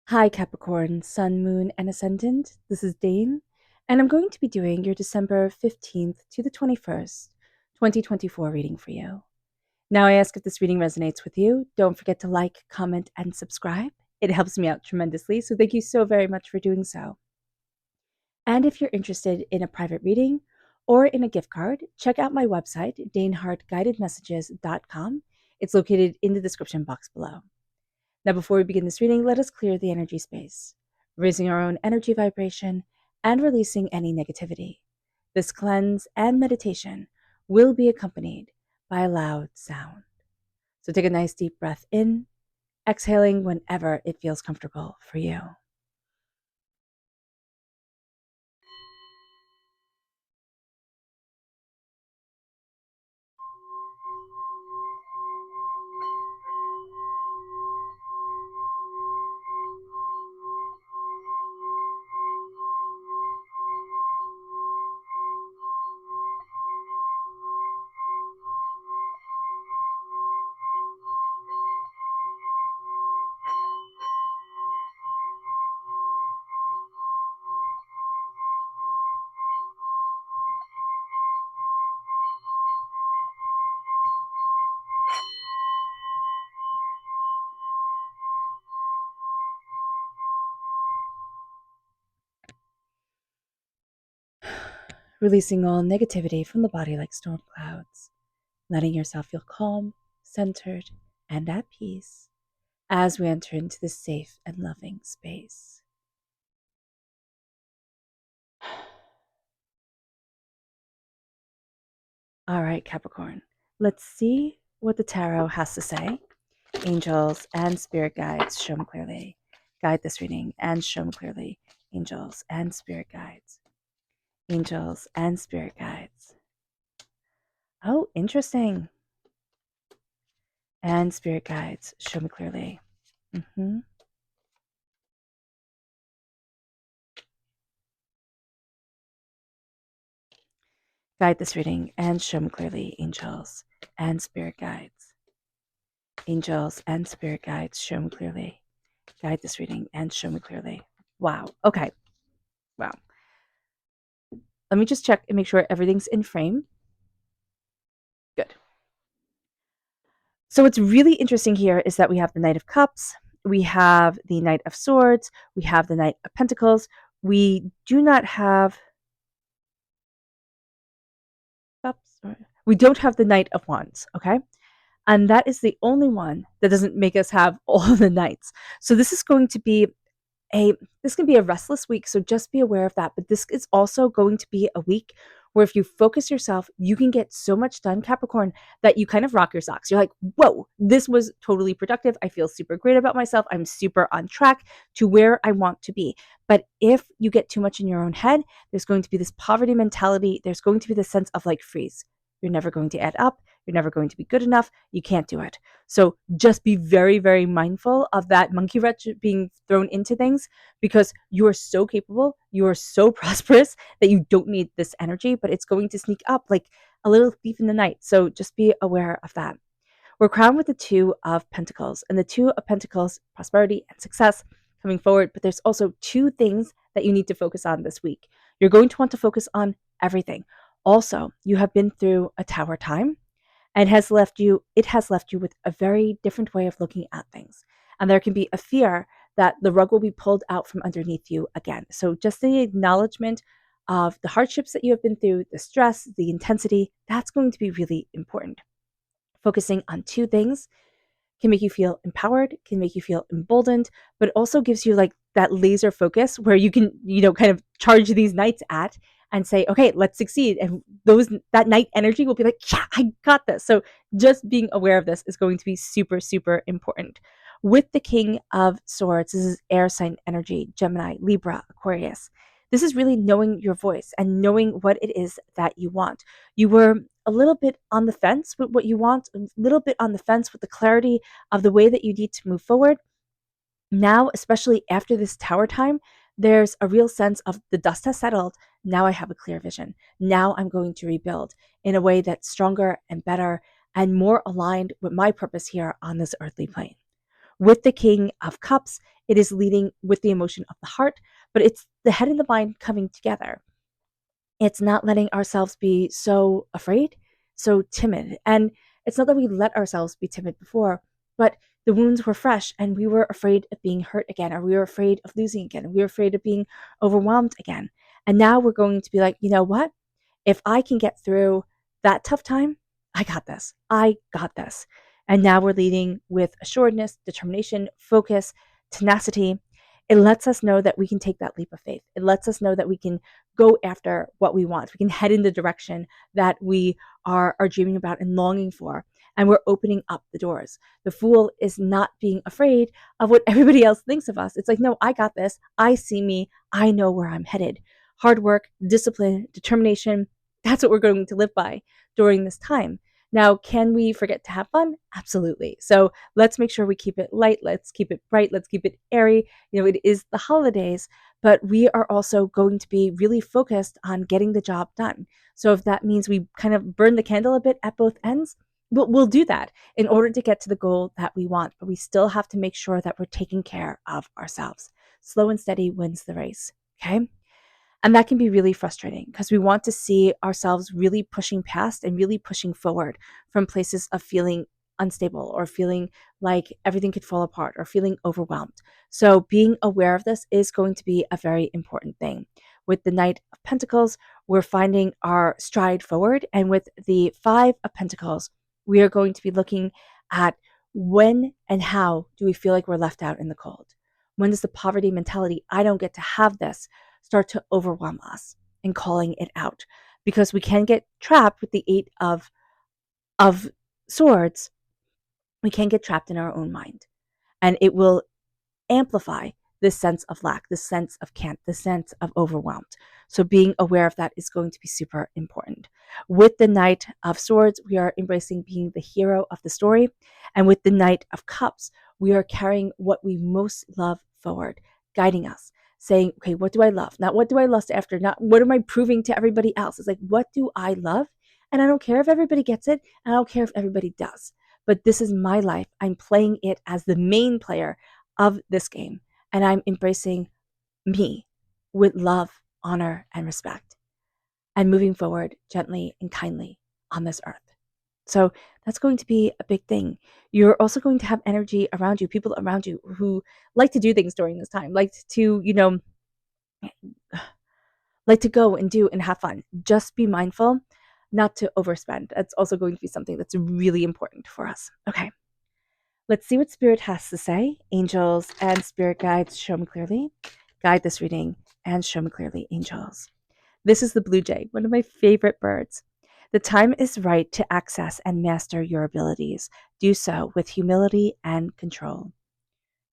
Hi, Capricorn, Sun, Moon, and Ascendant. This is Dane, and I'm going to be doing your December 15th to the 21st, 2024 reading for you. Now, I ask if this reading resonates with you. Don't forget to like, comment, and subscribe. It helps me out tremendously, so thank you so very much for doing so. And if you're interested in a private reading or in a gift card, check out my website, danehartguidedmessages.com. It's located in the description box below. Now, before we begin this reading, let us clear the energy space, raising our own energy vibration and releasing any negativity. This cleanse and meditation will be accompanied by a loud sound. So take a nice deep breath in, exhaling whenever it feels comfortable for you. Releasing all negativity from the body like storm clouds, letting yourself feel calm, centered, and at peace as we enter into this safe and loving space. All right, Capricorn, let's see what the tarot has to say. Angels and spirit guides, show me clearly. Guide this reading and show me clearly. Angels and spirit guides. Angels and spirit guides. Oh, interesting. And spirit guides, show me clearly. Guide this reading and show me clearly. Angels and spirit guides. Angels and spirit guides, show me clearly. Guide this reading and show me clearly. Wow. Okay. Wow. Let me just check and make sure everything's in frame. Good. So what's really interesting here is that we have the Knight of Cups, we have the Knight of Swords, we have the Knight of Pentacles. We do not have cups. We don't have the Knight of Wands, okay? And that is the only one that doesn't make us have all the knights. So this is going to be this can be a restless week, so just be aware of that. But this is also going to be a week where if you focus yourself, you can get so much done, Capricorn, that you kind of rock your socks. You're like, whoa, this was totally productive. I feel super great about myself. I'm super on track to where I want to be. But if you get too much in your own head, there's going to be this poverty mentality. There's going to be this sense of like freeze. You're never going to add up. You're never going to be good enough. You can't do it. So just be very, very mindful of that monkey wrench being thrown into things, because you are so capable, you are so prosperous that you don't need this energy, but it's going to sneak up like a little thief in the night. So just be aware of that. We're crowned with the Two of Pentacles, and the Two of Pentacles, prosperity and success coming forward. But there's also two things that you need to focus on this week. You're going to want to focus on everything. Also, you have been through a tower time, and it has left you with a very different way of looking at things. And there can be a fear that the rug will be pulled out from underneath you again. So just the acknowledgement of the hardships that you have been through, the stress, the intensity, that's going to be really important. Focusing on two things can make you feel empowered, can make you feel emboldened, but it also gives you like that laser focus where you can, kind of charge these knights at and say, okay, let's succeed. And that knight energy will be like, yeah, I got this. So just being aware of this is going to be super, super important. With the King of Swords, this is air sign energy, Gemini, Libra, Aquarius. This is really knowing your voice and knowing what it is that you want. You were a little bit on the fence with what you want, a little bit on the fence with the clarity of the way that you need to move forward. Now, especially after this tower time, there's a real sense of the dust has settled. Now I have a clear vision. Now I'm going to rebuild in a way that's stronger and better and more aligned with my purpose here on this earthly plane. With the King of Cups, it is leading with the emotion of the heart, but it's the head and the mind coming together. It's not letting ourselves be so afraid, so timid. And it's not that we let ourselves be timid before, but the wounds were fresh and we were afraid of being hurt again, or we were afraid of losing again, or we were afraid of being overwhelmed again. And now we're going to be like, you know what? If I can get through that tough time, I got this. I got this. And now we're leading with assuredness, determination, focus, tenacity. It lets us know that we can take that leap of faith. It lets us know that we can go after what we want. We can head in the direction that we are dreaming about and longing for. And we're opening up the doors. The Fool is not being afraid of what everybody else thinks of us. It's like, no, I got this. I see me. I know where I'm headed. Hard work, discipline, determination. That's what we're going to live by during this time. Now, can we forget to have fun? Absolutely. So let's make sure we keep it light. Let's keep it bright. Let's keep it airy. It is the holidays, but we are also going to be really focused on getting the job done. So if that means we kind of burn the candle a bit at both ends, we'll do that in order to get to the goal that we want. But we still have to make sure that we're taking care of ourselves. Slow and steady wins the race. Okay. And that can be really frustrating because we want to see ourselves really pushing past and really pushing forward from places of feeling unstable or feeling like everything could fall apart or feeling overwhelmed. So being aware of this is going to be a very important thing. With the Knight of Pentacles, we're finding our stride forward. And with the Five of Pentacles, we are going to be looking at when and how do we feel like we're left out in the cold? When does the poverty mentality, I don't get to have this, start to overwhelm us and calling it out? Because we can get trapped with the Eight of Swords. We can get trapped in our own mind, and it will amplify this sense of lack, this sense of can't, this sense of overwhelmed. So being aware of that is going to be super important. With the Knight of Swords, we are embracing being the hero of the story. And with the Knight of Cups, we are carrying what we most love forward, guiding us, saying, okay, what do I love? Not what do I lust after? Not what am I proving to everybody else? It's like, what do I love? And I don't care if everybody gets it. And I don't care if everybody does. But this is my life. I'm playing it as the main player of this game. And I'm embracing me with love, honor, and respect, and moving forward gently and kindly on this earth. So that's going to be a big thing. You're also going to have energy around you, people around you who like to do things during this time, like to, like to go and do and have fun. Just be mindful not to overspend. That's also going to be something that's really important for us. Okay. Let's see what Spirit has to say. Angels and Spirit guides, show me clearly. Guide this reading and show me clearly, angels. This is the blue jay, one of my favorite birds. The time is right to access and master your abilities. Do so with humility and control.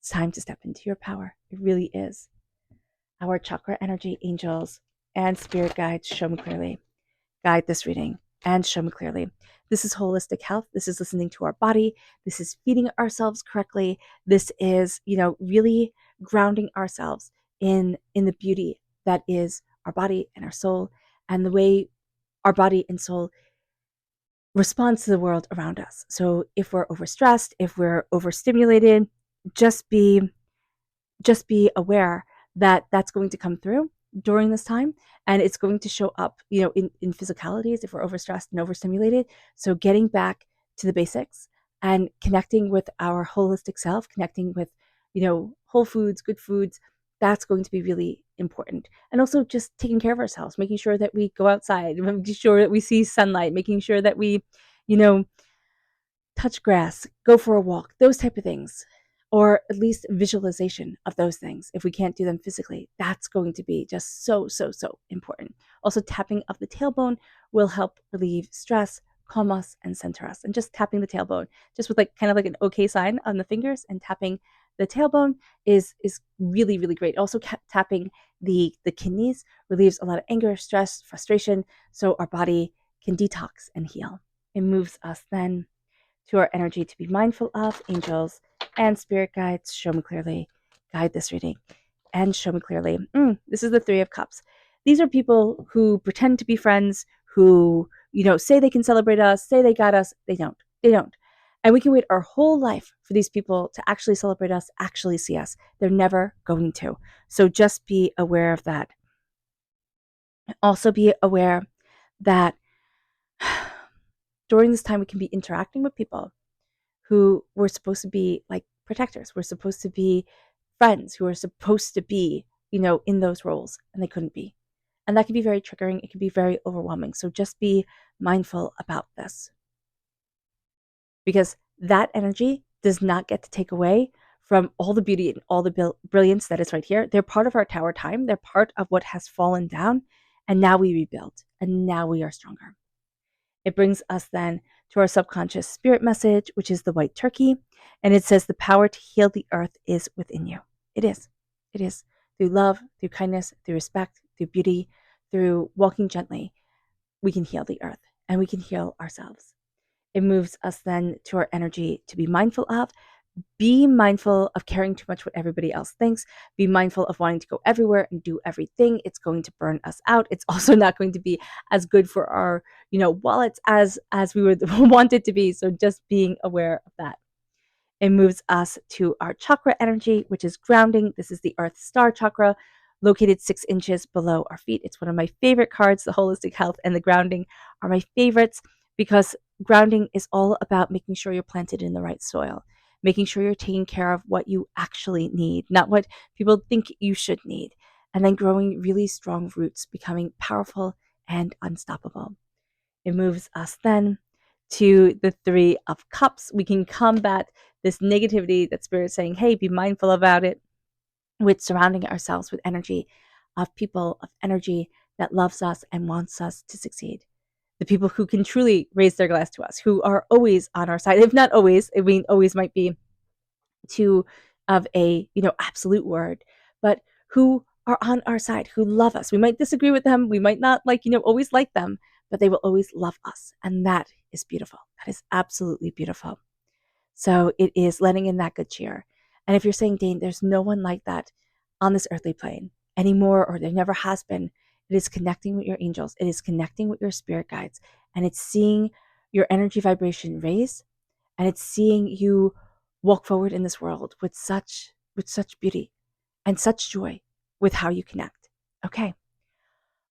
It's time to step into your power. It really is. Our chakra energy, angels and Spirit guides, show me clearly. Guide this reading and show me clearly. This is holistic health. This is listening to our body. This is feeding ourselves correctly. This is, really grounding ourselves in the beauty that is our body and our soul, and the way our body and soul responds to the world around us. So if we're overstressed, if we're overstimulated, just be aware that that's going to come through during this time, and it's going to show up, in physicalities if we're overstressed and overstimulated. So getting back to the basics and connecting with our holistic self, connecting with, whole foods, good foods, that's going to be really important. And also just taking care of ourselves, making sure that we go outside, making sure that we see sunlight, making sure that we, touch grass, go for a walk, those type of things, or at least visualization of those things. If we can't do them physically, that's going to be just so, so, so important. Also, tapping of the tailbone will help relieve stress, calm us, and center us. And just tapping the tailbone, just with kind of like an okay sign on the fingers, and tapping the tailbone is really, really great. Also, tapping the kidneys relieves a lot of anger, stress, frustration, so our body can detox and heal. It moves us then to our energy to be mindful of. Angels and Spirit guides, show me clearly. Guide this reading and show me clearly. This is the Three of Cups. These are people who pretend to be friends, who, say they can celebrate us, say they got us. They don't. And we can wait our whole life for these people to actually celebrate us, actually see us. They're never going to. So just be aware of that. Also be aware that during this time we can be interacting with people who were supposed to be like protectors, were supposed to be friends, who are supposed to be, in those roles, and they couldn't be. And that can be very triggering. It can be very overwhelming. So just be mindful about this, because that energy does not get to take away from all the beauty and all the brilliance that is right here. They're part of our tower time. They're part of what has fallen down. And now we rebuild. And now we are stronger. It brings us then to our subconscious spirit message, which is the white turkey. And it says the power to heal the earth is within you. It is. It is. Through love, through kindness, through respect, through beauty, through walking gently, we can heal the earth and we can heal ourselves. It moves us then to our energy to be mindful of. Be mindful of caring too much what everybody else thinks. Be mindful of wanting to go everywhere and do everything. It's going to burn us out. It's also not going to be as good for our, wallets as we would want it to be. So just being aware of that. It moves us to our chakra energy, which is grounding. This is the Earth Star chakra, located 6 inches below our feet. It's one of my favorite cards. The holistic health and the grounding are my favorites because grounding is all about making sure you're planted in the right soil, making sure you're taking care of what you actually need, not what people think you should need, and then growing really strong roots, becoming powerful and unstoppable. It moves us then to the 3 of Cups. We can combat this negativity that Spirit's saying, hey, be mindful about it, with surrounding ourselves with energy of people, of energy that loves us and wants us to succeed. The people who can truly raise their glass to us, who are always on our side. If not always, I mean, always might be too of a, absolute word, but who are on our side, who love us. We might disagree with them. We might not always like them, but they will always love us. And that is beautiful. That is absolutely beautiful. So it is letting in that good cheer. And if you're saying, Dane, there's no one like that on this earthly plane anymore, or there never has been, it is connecting with your angels. It is connecting with your spirit guides. And it's seeing your energy vibration raise. And it's seeing you walk forward in this world with such beauty and such joy with how you connect. Okay.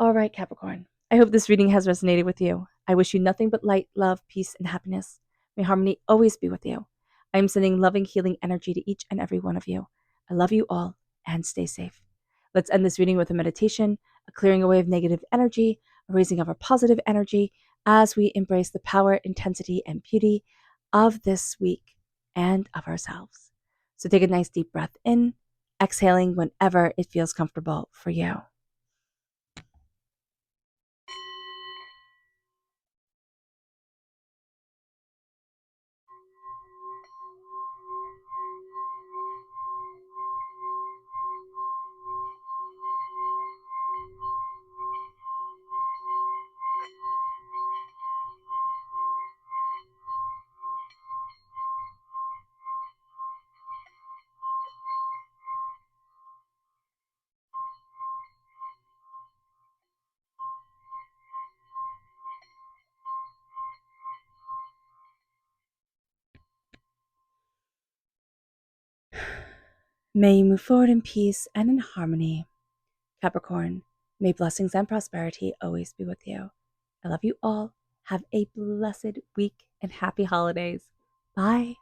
All right, Capricorn. I hope this reading has resonated with you. I wish you nothing but light, love, peace, and happiness. May harmony always be with you. I am sending loving, healing energy to each and every one of you. I love you all and stay safe. Let's end this reading with a meditation, a clearing away of negative energy, a raising of our positive energy as we embrace the power, intensity, and beauty of this week and of ourselves. So take a nice deep breath in, exhaling whenever it feels comfortable for you. May you move forward in peace and in harmony. Capricorn, may blessings and prosperity always be with you. I love you all. Have a blessed week and happy holidays. Bye.